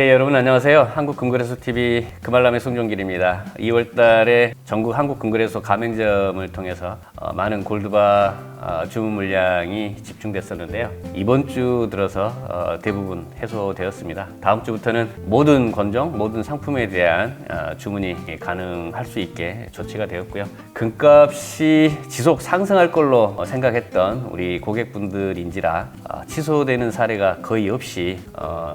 네, 여러분 안녕하세요. 한국금거래소TV 금알람의 송종길입니다. 2월달에 전국 한국금거래소 가맹점을 통해서 많은 골드바 주문 물량이 집중됐었는데요. 이번 주 들어서 대부분 해소되었습니다. 다음 주부터는 모든 건종, 모든 상품에 대한 주문이 가능할 수 있게 조치가 되었고요. 금값이 지속 상승할 걸로 생각했던 우리 고객분들인지라 취소되는 사례가 거의 없이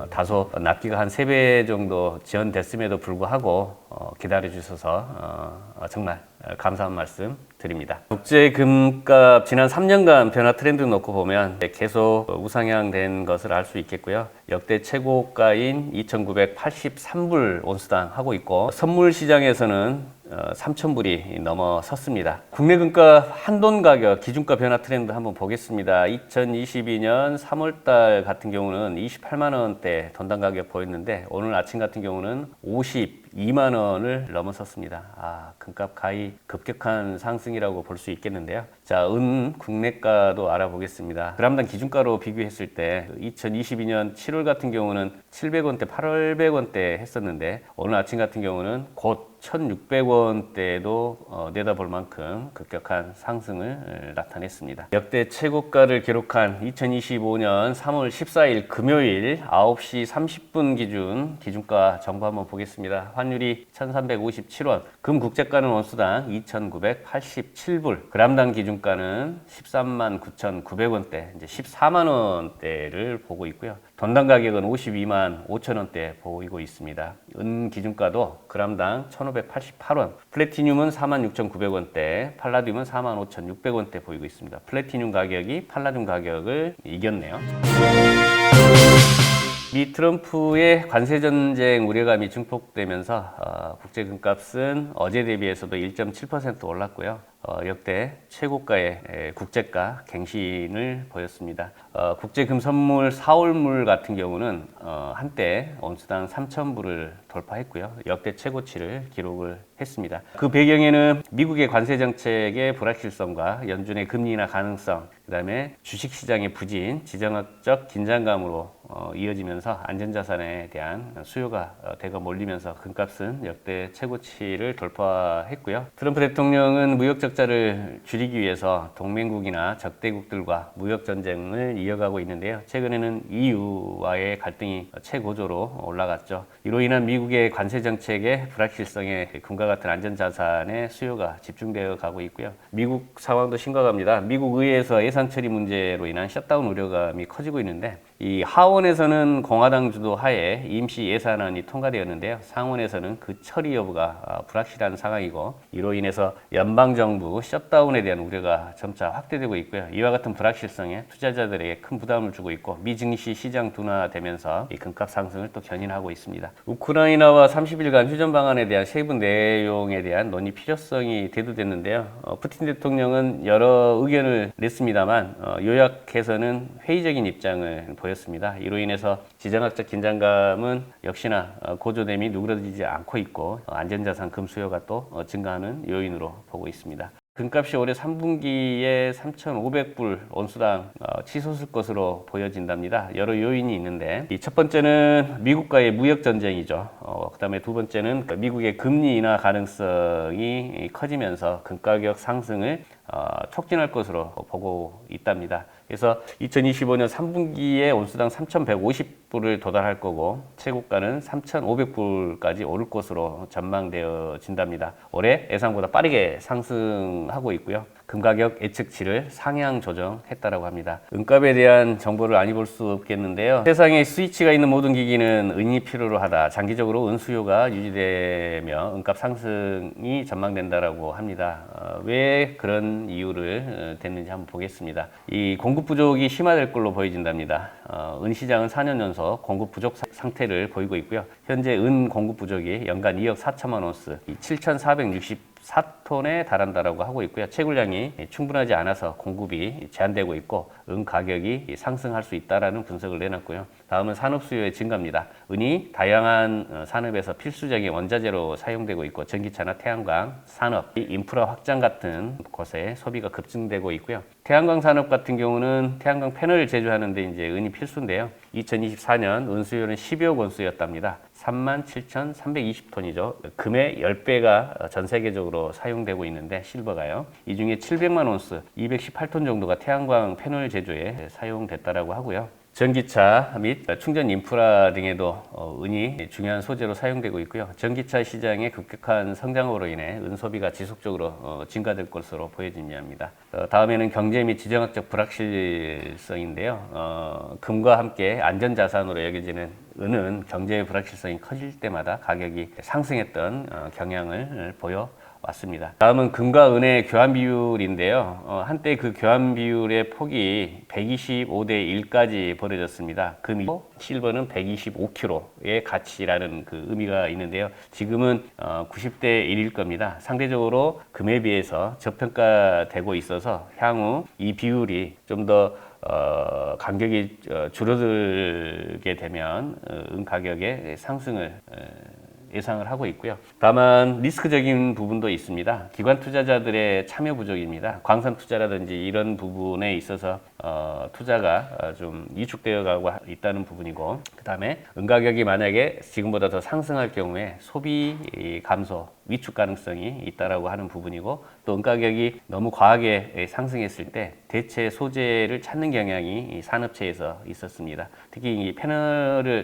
다소 납기가 한 3배 정도 지연됐음에도 불구하고 기다려 주셔서 정말 감사한 말씀 드립니다. 국제 금값 지난 3년간 변화 트렌드 놓고 보면 계속 우상향된 것을 알 수 있겠고요. 역대 최고가인 2,983불 온수당 하고 있고 선물 시장에서는 3,000불이 넘어섰습니다. 국내 금값 한돈 가격 기준가 변화 트렌드 한번 보겠습니다. 2022년 3월달 같은 경우는 28만 원대 돈당 가격 보였는데 오늘 아침 같은 경우는 52만 원을 넘어섰습니다. 금값 가히 급격한 상승이라고 볼 수 있겠는데요. 자, 은 국내가도 알아보겠습니다. 그람당 기준가로 비교했을 때 2022년 7월 같은 경우는 700원대, 800원대 했었는데 오늘 아침 같은 경우는 곧 1,600원대도 내다볼 만큼 급격한 상승을 나타냈습니다. 역대 최고가를 기록한 2025년 3월 14일 금요일 9시 30분 기준가 정보 한번 보겠습니다. 환율이 1,357원, 금 국제가는 온수당 2,987불, 그람당 기준가는 13만 9,900원대, 이제 14만 원대를 보고 있고요. 돈당 가격은 52만 5천 원대 보이고 있습니다. 은 기준가도 그람당 1,588원, 플래티늄은 46,900원대, 팔라듐은 45,600원대 보이고 있습니다. 플래티늄 가격이 팔라듐 가격을 이겼네요. 미 트럼프의 관세 전쟁 우려감이 증폭되면서 국제 금값은 어제 대비해서도 1.7% 올랐고요. 역대 최고가의 국제가 갱신을 보였습니다. 국제 금 선물 4월물 같은 경우는 한때 온수당 3,000불을 돌파했고요. 역대 최고치를 기록을 했습니다. 그 배경에는 미국의 관세 정책의 불확실성과 연준의 금리 인하 가능성, 그다음에 주식시장의 부진, 지정학적 긴장감으로 이어지면서 안전자산에 대한 수요가 대거 몰리면서 금값은 역대 최고치를 돌파했고요. 트럼프 대통령은 무역 적자를 줄이기 위해서 동맹국이나 적대국들과 무역 전쟁을 이어가고 있는데요. 최근에는 EU와의 갈등이 최고조로 올라갔죠. 이로 인한 미국의 관세 정책의 불확실성에 금과 같은 안전자산의 수요가 집중되어 가고 있고요. 미국 상황도 심각합니다. 미국 의회에서 예산 처리 문제로 인한 셧다운 우려감이 커지고 있는데 이 하원에서는 공화당 주도 하에 임시 예산안이 통과되었는데요. 상원에서는 그 처리 여부가 불확실한 상황이고 이로 인해서 연방정부 셧다운에 대한 우려가 점차 확대되고 있고요. 이와 같은 불확실성에 투자자들에게 큰 부담을 주고 있고 미증시 시장 둔화되면서 이 금값 상승을 또 견인하고 있습니다. 우크라이나와 30일간 휴전 방안에 대한 세부 내용에 대한 논의 필요성이 대두됐는데요. 푸틴 대통령은 여러 의견을 냈습니다만 요약해서는 회의적인 입장을 보였습니다. 이로 인해서 지정학적 긴장감은 역시나 고조됨이 누그러지지 않고 있고 안전자산 금 수요가 또 증가하는 요인으로 보고 있습니다. 금값이 올해 3분기에 3,500불 온수당 치솟을 것으로 보여진답니다. 여러 요인이 있는데 이 첫 번째는 미국과의 무역 전쟁이죠. 그 다음에 두 번째는 미국의 금리 인하 가능성이 커지면서 금가격 상승을 촉진할 것으로 보고 있답니다. 그래서 2025년 3분기에 온수당 3,150불을 도달할 거고 최고가는 3,500불까지 오를 것으로 전망되어진답니다. 올해 예상보다 빠르게 상승하고 있고요. 금가격 예측치를 상향 조정했다라고 합니다. 은값에 대한 정보를 안 입을 수 없겠는데요. 세상에 스위치가 있는 모든 기기는 은이 필요로 하다. 장기적으로 은 수요가 유지되며 은값 상승이 전망된다라고 합니다. 왜 그런 이유를 댔는지 한번 보겠습니다. 이 공급 부족이 심화될 걸로 보여진답니다. 은 시장은 4년 연속 공급 부족 상태를 보이고 있고요. 현재 은 공급 부족이 연간 2억 4천만 온스, 7,464톤에 달한다라고 하고 있고요. 채굴량이 충분하지 않아서 공급이 제한되고 있고 은 가격이 상승할 수 있다라는 분석을 내놨고요. 다음은 산업 수요의 증가입니다. 은이 다양한 산업에서 필수적인 원자재로 사용되고 있고 전기차나 태양광 산업, 인프라 확장 같은 곳에 소비가 급증되고 있고요. 태양광 산업 같은 경우는 태양광 패널을 제조하는데 이제 은이 필수인데요. 2024년 은 수요는 12억 온스였답니다. 37,320톤이죠. 금의 10배가 전 세계적으로 사용되고 있는데 실버가요. 이 중에 700만 온스, 218톤 정도가 태양광 패널 제조에 사용됐다라고 하고요. 전기차 및 충전 인프라 등에도 은이 중요한 소재로 사용되고 있고요. 전기차 시장의 급격한 성장으로 인해 은 소비가 지속적으로 증가될 것으로 보여집니다. 다음에는 경제 및 지정학적 불확실성인데요. 금과 함께 안전자산으로 여겨지는 은은 경제의 불확실성이 커질 때마다 가격이 상승했던 경향을 보여왔습니다. 다음은 금과 은의 교환 비율인데요. 한때 그 교환 비율의 폭이 125대 1까지 벌어졌습니다. 금이 실버는 125kg의 가치라는 그 의미가 있는데요. 지금은 90대 1일 겁니다. 상대적으로 금에 비해서 저평가되고 있어서 향후 이 비율이 좀 더 간격이 줄어들게 되면 은 가격의 상승을 예상을 하고 있고요. 다만 리스크적인 부분도 있습니다. 기관 투자자들의 참여 부족입니다. 광산 투자라든지 이런 부분에 있어서 투자가 좀 위축되어 가고 있다는 부분이고, 그 다음에 은 가격이 만약에 지금보다 더 상승할 경우에 소비 감소, 위축 가능성이 있다라고 하는 부분이고, 또 은 가격이 너무 과하게 상승했을 때 대체 소재를 찾는 경향이 산업체에서 있었습니다. 특히 이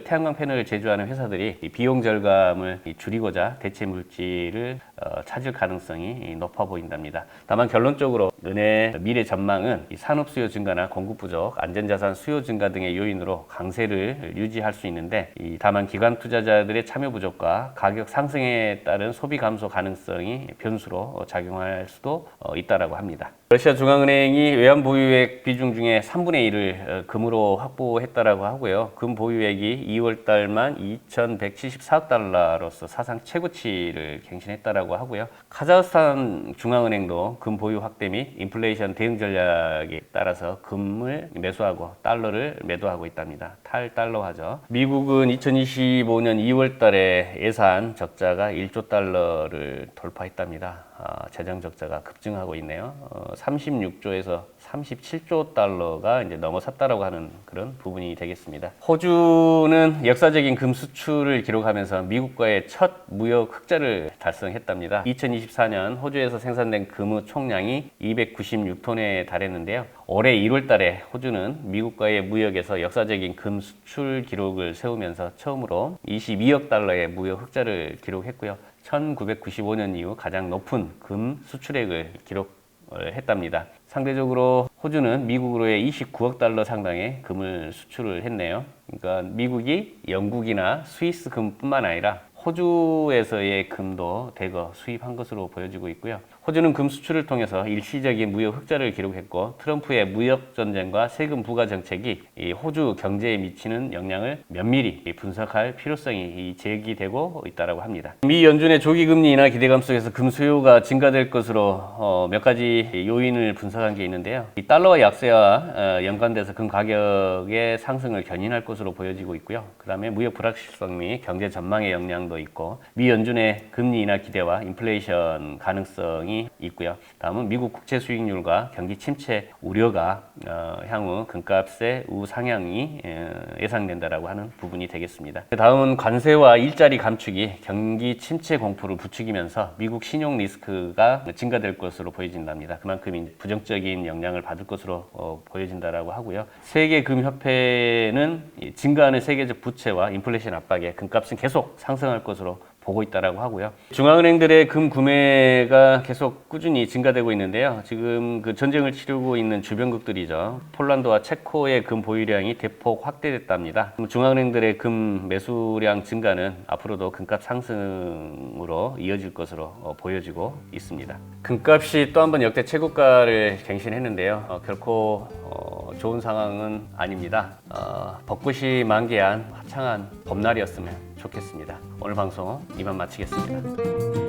태양광 패널을 제조하는 회사들이 비용 절감을 줄이고자 대체 물질을 찾을 가능성이 높아 보인답니다. 다만 결론적으로 은의 미래 전망은 이 산업 수요 증가나 공급 부족, 안전자산 수요 증가 등의 요인으로 강세를 유지할 수 있는데, 다만 기관 투자자들의 참여 부족과 가격 상승에 따른 소비 감소 가능성이 변수로 작용할 수도 있다라고 합니다. 러시아 중앙은행이 외환 보유액 비중 중에 3분의 1을 금으로 확보했다라고 하고요. 금 보유액이 2월 달만 2,174억 달러로서 사상 최고치를 갱신했다라고 하고요. 카자흐스탄 중앙은행도 금 보유 확대 및 인플레이션 대응 전략에 따라서 금을 매수하고 달러를 매도하고 있답니다. 탈달러화죠. 미국은 2025년 2월 달에 예산 적자가 1조 달러를 돌파했답니다. 재정 적자가 급증하고 있네요. 36조에서 37조 달러가 이제 넘어섰다라고 하는 그런 부분이 되겠습니다. 호주는 역사적인 금 수출을 기록하면서 미국과의 첫 무역 흑자를 달성했답니다. 2024년 호주에서 생산된 금의 총량이 296톤에 달했는데요. 올해 1월 달에 호주는 미국과의 무역에서 역사적인 금 수출 기록을 세우면서 처음으로 22억 달러의 무역 흑자를 기록했고요. 1995년 이후 가장 높은 금 수출액을 기록했답니다. 상대적으로 호주는 미국으로의 29억 달러 상당의 금을 수출을 했네요. 그러니까 미국이 영국이나 스위스 금뿐만 아니라 호주에서의 금도 대거 수입한 것으로 보여지고 있고요. 호주는 금 수출을 통해서 일시적인 무역 흑자를 기록했고, 트럼프의 무역 전쟁과 세금 부과 정책이 이 호주 경제에 미치는 영향을 면밀히 분석할 필요성이 제기되고 있다고 합니다. 미 연준의 조기 금리 인하 기대감 속에서 금 수요가 증가될 것으로 몇 가지 요인을 분석한 게 있는데요. 이 달러와 약세와 연관돼서 금 가격의 상승을 견인할 것으로 보여지고 있고요. 그 다음에 무역 불확실성 및 경제 전망의 영향도 있고, 미 연준의 금리 인하 기대와 인플레이션 가능성이 있고요. 다음은 미국 국채 수익률과 경기 침체 우려가 향후 금값의 우상향이 예상된다라고 하는 부분이 되겠습니다. 다음은 관세와 일자리 감축이 경기 침체 공포를 부추기면서 미국 신용 리스크가 증가될 것으로 보여진답니다. 그만큼 부정적인 영향을 받을 것으로 보여진다라고 하고요. 세계금협회는 증가하는 세계적 부채와 인플레이션 압박에 금값은 계속 상승할 것으로 보고 있다라고 하고요. 중앙은행들의 금 구매가 계속 꾸준히 증가되고 있는데요. 지금 그 전쟁을 치르고 있는 주변국들이죠. 폴란드와 체코의 금 보유량이 대폭 확대됐답니다. 중앙은행들의 금 매수량 증가는 앞으로도 금값 상승으로 이어질 것으로 보여지고 있습니다. 금값이 또 한 번 역대 최고가를 갱신했는데요. 결코 좋은 상황은 아닙니다. 벚꽃이 만개한 화창한 봄날이었으면 좋겠습니다. 오늘 방송 이만 마치겠습니다.